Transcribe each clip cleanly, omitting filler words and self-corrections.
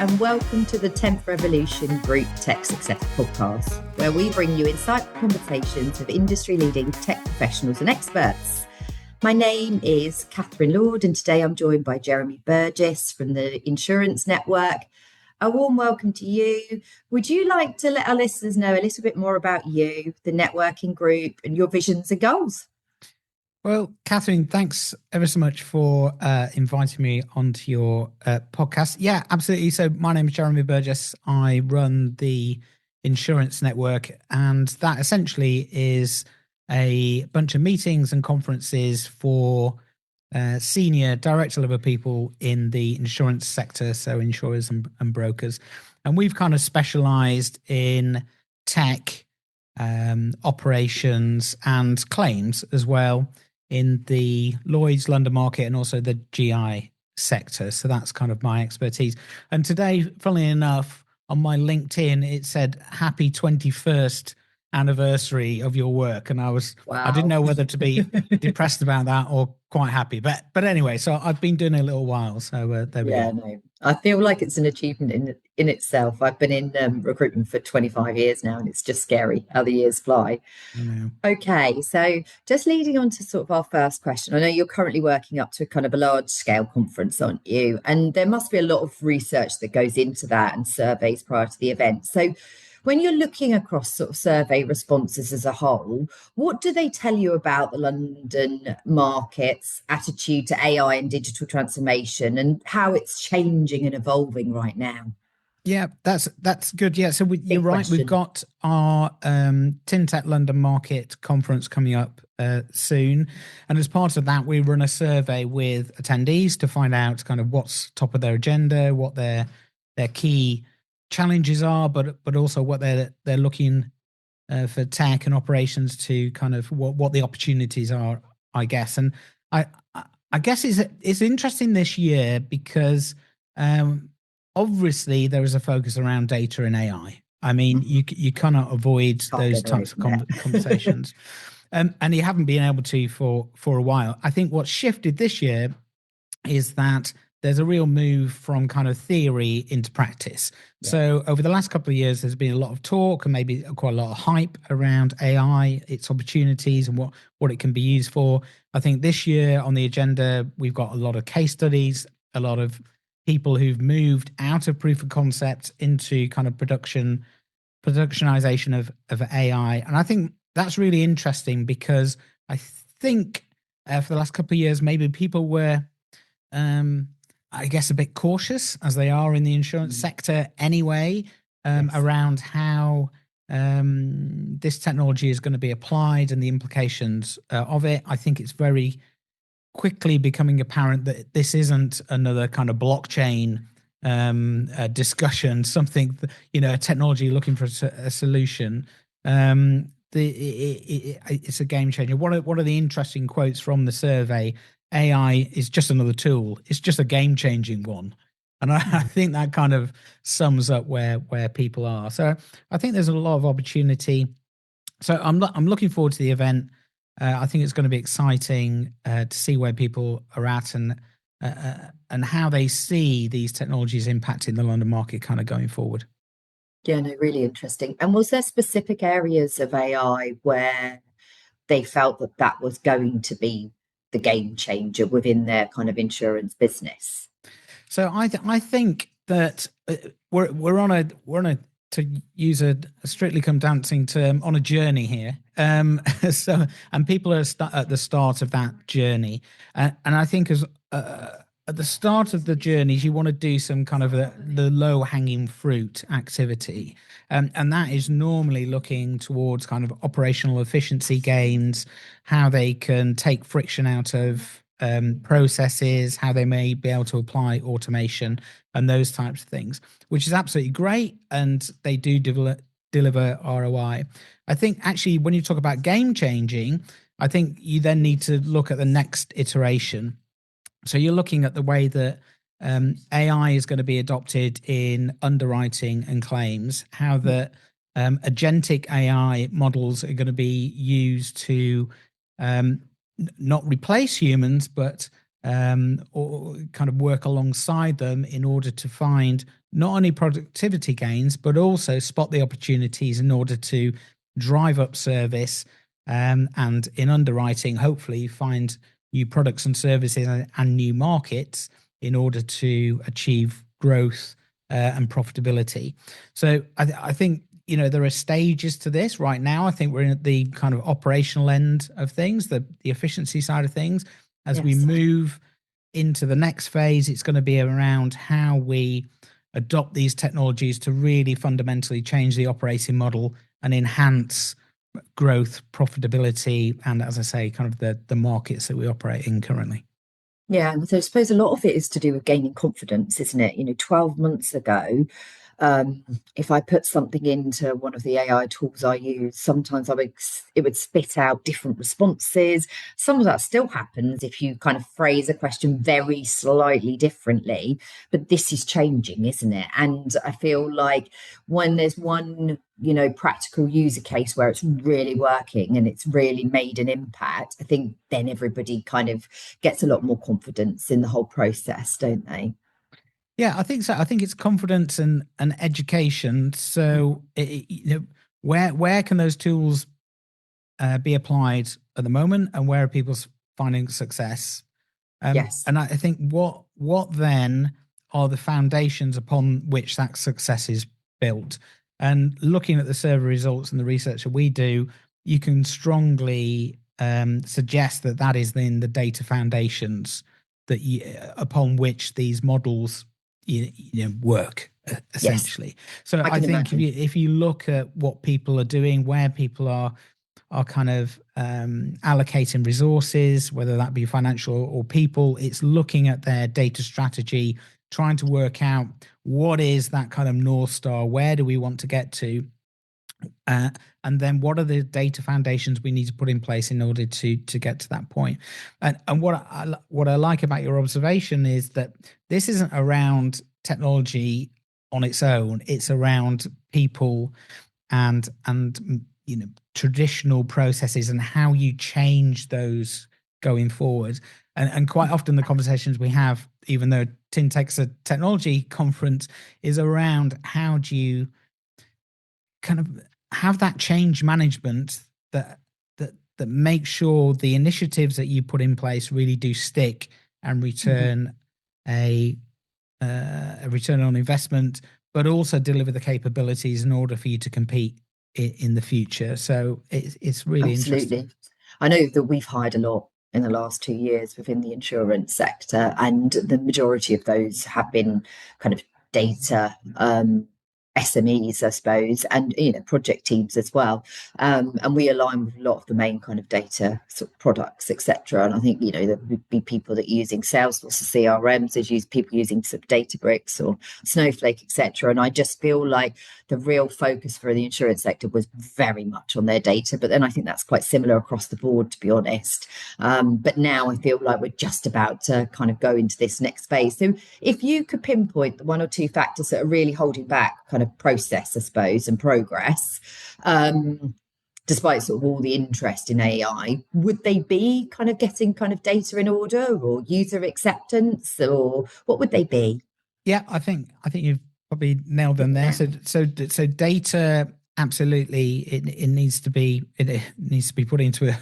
and welcome to the 10th Revolution Group Tech Success Podcast, where we bring you insightful conversations with industry-leading tech professionals and experts. My name is Katherine Lord, and today I'm joined by Jeremy Burgess from the Insurance Network. A warm welcome to you. Would you like to let our listeners know a little bit more about you, the networking group, and your visions and goals? Well, Katherine, thanks ever so much for inviting me onto your podcast. Yeah, absolutely. So my name is Jeremy Burgess. I run the Insurance Network, and that essentially is a bunch of meetings and conferences for senior director level people in the insurance sector, so insurers and brokers. And we've kind of specialized in tech, operations and claims as well, in the Lloyd's London market and also the GI sector. So that's kind of my expertise. And today, funnily enough, on my LinkedIn, it said happy 21st anniversary of your work. And I didn't know whether to be depressed about that or quite happy. But anyway, so I've been doing it a little while. So there we go. No, I feel like it's an achievement in itself. I've been in recruitment for 25 years now, and it's just scary how the years fly. I know. Okay, so just leading on to sort of our first question. I know you're currently working up to kind of a large scale conference, aren't you? And there must be a lot of research that goes into that and surveys prior to the event. So when you're looking across sort of survey responses as a whole, what do they tell you about the London market's attitude to AI and digital transformation and how it's changing and evolving right now? Yeah, that's good. Yeah, so you're right. Question. We've got our TinTech London Market conference coming up soon, and as part of that, we run a survey with attendees to find out kind of what's top of their agenda, what their key challenges are, but also what they're looking for tech and operations to kind of what the opportunities are, I guess. And I guess it's interesting this year because obviously there is a focus around data and AI. I mean, you cannot avoid those types of conversations. And you haven't been able to for a while. I think what's shifted this year is that there's a real move from kind of theory into practice. Yeah. So over the last couple of years, there's been a lot of talk and maybe quite a lot of hype around AI, its opportunities and what it can be used for. I think this year on the agenda, we've got a lot of case studies, a lot of people who've moved out of proof of concept into kind of productionization of AI. And I think that's really interesting because I think for the last couple of years, maybe people were I guess a bit cautious, as they are in the insurance sector anyway, around how this technology is going to be applied and the implications of it. I think it's very quickly becoming apparent that this isn't another kind of blockchain discussion, something, a technology looking for a solution. It's a game changer. One of the interesting quotes from the survey: AI is just another tool. It's just a game-changing one. And I think that kind of sums up where people are. So I think there's a lot of opportunity. So I'm looking forward to the event. I think it's going to be exciting to see where people are at and how they see these technologies impacting the London market kind of going forward. Yeah, no, really interesting. And was there specific areas of AI where they felt that was going to be the game changer within their kind of insurance business? So I think that we're on a to use a Strictly Come Dancing term, on a journey here. So and people are at the start of that journey, and I think as at the start of the journeys, you want to do some kind of the low hanging fruit activity, and that is normally looking towards kind of operational efficiency gains, how they can take friction out of processes, how they may be able to apply automation and those types of things, which is absolutely great, and they do deliver ROI. I think actually when you talk about game changing, I think you then need to look at the next iteration. So you're looking at the way that AI is going to be adopted in underwriting and claims, how the agentic AI models are going to be used to not replace humans, but or kind of work alongside them in order to find not only productivity gains, but also spot the opportunities in order to drive up service, and in underwriting, hopefully find new products and services and new markets in order to achieve growth and profitability. So I think, there are stages to this right now. I think we're in at the kind of operational end of things, the efficiency side of things. As we move into the next phase, it's going to be around how we adopt these technologies to really fundamentally change the operating model and enhance growth, profitability, and, as I say, kind of the markets that we operate in currently. Yeah, so I suppose a lot of it is to do with gaining confidence, isn't it? 12 months ago, if I put something into one of the AI tools I use, sometimes it would spit out different responses. Some of that still happens if you kind of phrase a question very slightly differently, but this is changing, isn't it? And I feel like when there's one, practical user case where it's really working and it's really made an impact, I think then everybody kind of gets a lot more confidence in the whole process, don't they? Yeah, I think so. I think it's confidence and education. So, where can those tools be applied at the moment, and where are people finding success? Yes. And I think what then are the foundations upon which that success is built? And looking at the survey results and the research that we do, you can strongly suggest that is then the data foundations that upon which these models work essentially. Yes, So I I can think imagine. if you look at what people are doing, where people are kind of allocating resources, whether that be financial or people, it's looking at their data strategy, trying to work out what is that kind of North Star, where do we want to get to, and then what are the data foundations we need to put in place in order to get to that point. And what I like about your observation is that this isn't around technology on its own, it's around people and traditional processes and how you change those going forward. And quite often the conversations we have, even though Tintech's a technology conference, is around how do you kind of have that change management that makes sure the initiatives that you put in place really do stick and return a return on investment, but also deliver the capabilities in order for you to compete in the future. So it's really Absolutely. interesting. I know that we've hired a lot in the last 2 years within the insurance sector, and the majority of those have been kind of data SMEs, I suppose, and project teams as well. And we align with a lot of the main kind of data sort of products, etc. And I think there would be people that are using Salesforce or CRMs, there's people using sort of Databricks or Snowflake, etc. And I just feel like the real focus for the insurance sector was very much on their data. But then I think that's quite similar across the board, to be honest. But now I feel like we're just about to kind of go into this next phase. So if you could pinpoint the one or two factors that are really holding back kind of process, I suppose, and progress, despite sort of all the interest in AI, would they be kind of getting kind of data in order or user acceptance, or what would they be? Yeah, I think you've probably nailed them there. So data, absolutely, it needs to be put into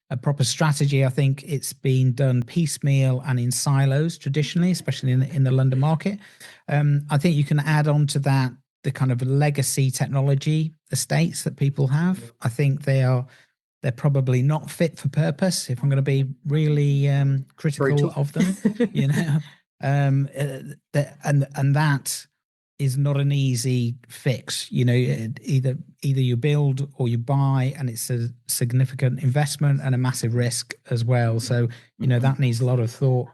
a proper strategy. I think it's been done piecemeal and in silos traditionally, especially in the London market. I think you can add on to that the kind of legacy technology estates that people have. I think they're probably not fit for purpose, if I'm going to be really critical Brutal. of them. And that is not an easy fix. Either you build or you buy, and it's a significant investment and a massive risk as well. So that needs a lot of thought.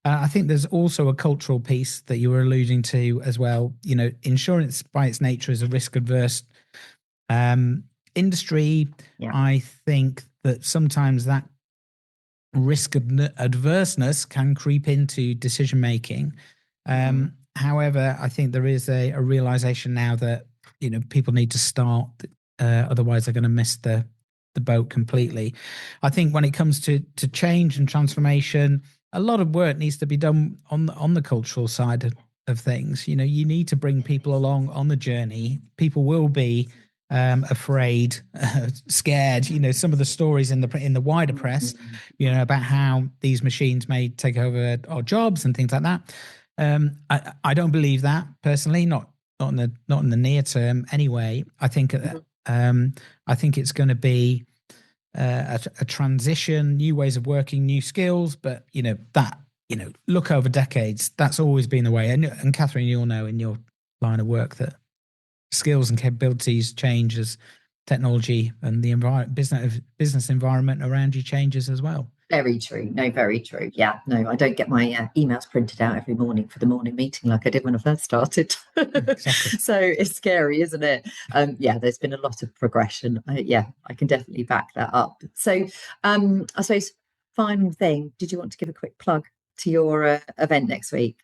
I think there's also a cultural piece that you were alluding to as well. Insurance by its nature is a risk adverse industry. Yeah. I think that sometimes that risk adverseness can creep into decision making. However, I think there is a realization now that people need to start, otherwise they're going to miss the the boat completely. I think when it comes to change and transformation, a lot of work needs to be done on the cultural side of things. You know, you need to bring people along on the journey. People will be afraid, scared. You know, some of the stories in the wider press, you know, about how these machines may take over our jobs and things like that. I don't believe that personally, not in the near term anyway. I think it's going to be a transition, new ways of working, new skills. But look over decades, that's always been the way. And Katherine, you'll know in your line of work that skills and capabilities change as technology and the business environment around you changes as well. Very true. No, very true. Yeah, no, I don't get my emails printed out every morning for the morning meeting like I did when I first started. Exactly. So it's scary, isn't it? Yeah, there's been a lot of progression. I can definitely back that up. So I suppose final thing, did you want to give a quick plug to your event next week?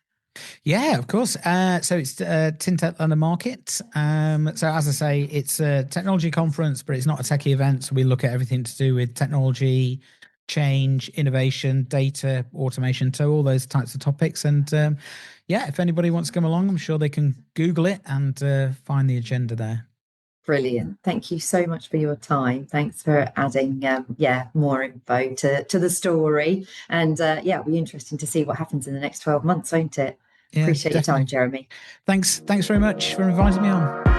Yeah, of course. So it's Tintec London Market. So as I say, it's a technology conference, but it's not a techie event. So we look at everything to do with technology, change, innovation, data, automation, so all those types of topics. And if anybody wants to come along, I'm sure they can Google it and find the agenda there. Brilliant. Thank you so much for your time. Thanks for adding more info to the story. And it'll be interesting to see what happens in the next 12 months, won't it? Yeah, Appreciate definitely. your time, Jeremy. Thanks very much for inviting me on.